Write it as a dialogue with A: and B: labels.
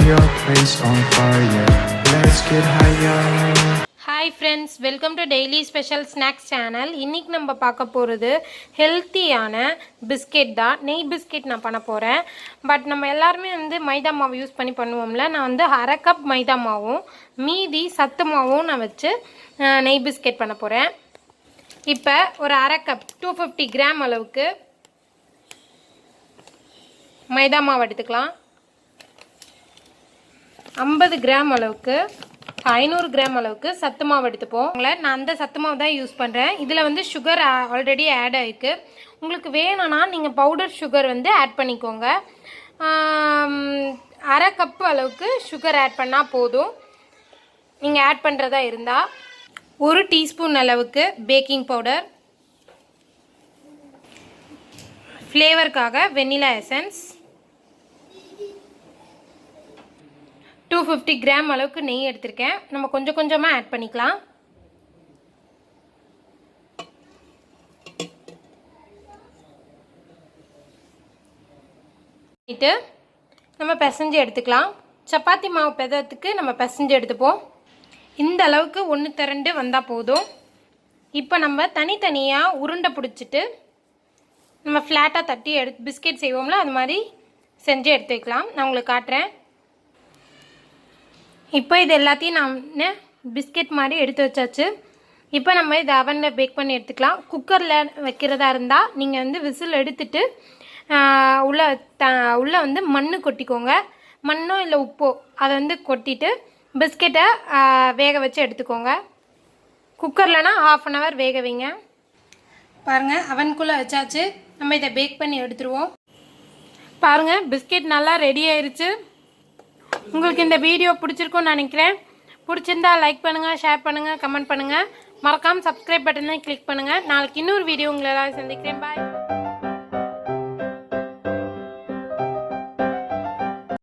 A: your place on fire. Let's get higher.
B: Hi friends, welcome to daily special snacks channel. இன்னைக்கு நம்ம பார்க்க போகிறது ஹெல்த்தியான பிஸ்கெட் தான். நெய் பிஸ்கெட் நான் பண்ண போகிறேன். பட் நம்ம எல்லாருமே வந்து மைதா மாவு யூஸ் பண்ணி பண்ணுவோம்ல. நான் வந்து அரை கப் மைதா மாவும் மீதி சத்து மாவும் நான் வச்சு நெய் பிஸ்கெட் பண்ண போகிறேன். இப்போ ஒரு அரை கப் 250 கிராம் அளவுக்கு மைதா மாவு எடுத்துக்கலாம். 50 கிராம் அளவுக்கு 500 கிராம் அளவுக்கு சத்து மாவு எடுத்துப்போம். நான் அந்த சத்து மாவு தான் யூஸ் பண்ணுறேன். இதில் வந்து சுகர் ஆல்ரெடி ஆட் ஆகிருக்கு. உங்களுக்கு வேணும்னா நீங்கள் பவுடர் சுகர் வந்து ஆட் பண்ணிக்கோங்க. அரை கப்பு அளவுக்கு சுகர் ஆட் பண்ணால் போதும். நீங்கள் ஆட் பண்ணுறதா இருந்தால் 1 டீஸ்பூன் அளவுக்கு பேக்கிங் பவுடர், ஃப்ளேவருக்காக வெண்ணிலா எசன்ஸ், 250 கிராம் அளவுக்கு நெய் எடுத்திருக்கேன். நம்ம கொஞ்சம் கொஞ்சமாக ஆட் பண்ணிக்கலாம். நம்ம பிசைஞ்சு எடுத்துக்கலாம். சப்பாத்தி மாவு பதத்துக்கு நம்ம பிசைஞ்சு எடுத்துப்போம். இந்த அளவுக்கு 1:2 வந்தால் போதும். இப்போ நம்ம தனித்தனியாக உருண்டை பிடிச்சிட்டு நம்ம ஃப்ளாட்டாக தட்டி பிஸ்கெட் செய்வோம்ல, அது மாதிரி செஞ்சு எடுத்து வைக்கலாம். நான் உங்களுக்கு காட்டுறேன். இப்போ இது எல்லாத்தையும் நான் பிஸ்கெட் மாதிரி எடுத்து வச்சாச்சு. இப்போ நம்ம இதை அவனில் பேக் பண்ணி எடுத்துக்கலாம். குக்கரில் வைக்கிறதா இருந்தால் நீங்கள் வந்து விசில் எடுத்துட்டு உள்ளே வந்து மண் கொட்டிக்கோங்க. மண்ணோ இல்லை உப்போ அதை வந்து கொட்டிட்டு பிஸ்கெட்டை வேக வச்சு எடுத்துக்கோங்க. குக்கர்லனா 1/2 hour வேக வைங்க. பாருங்கள், அவனுக்குள்ளே வச்சாச்சு. நம்ம இதை பேக் பண்ணி எடுத்துருவோம். பாருங்கள், பிஸ்கெட் நல்லா ரெடி ஆயிடுச்சு. உங்களுக்கு இந்த வீடியோ பிடிச்சிருக்கும்னு நினைக்கிறேன். பிடிச்சிருந்தா லைக் பண்ணுங்கள், ஷேர் பண்ணுங்கள், கமெண்ட் பண்ணுங்கள். மறக்காமல் சப்ஸ்கிரைப் பட்டனை கிளிக் பண்ணுங்கள். நாளைக்கு இன்னொரு வீடியோ உங்களை எல்லாம் சந்திக்கிறேன். பாய்.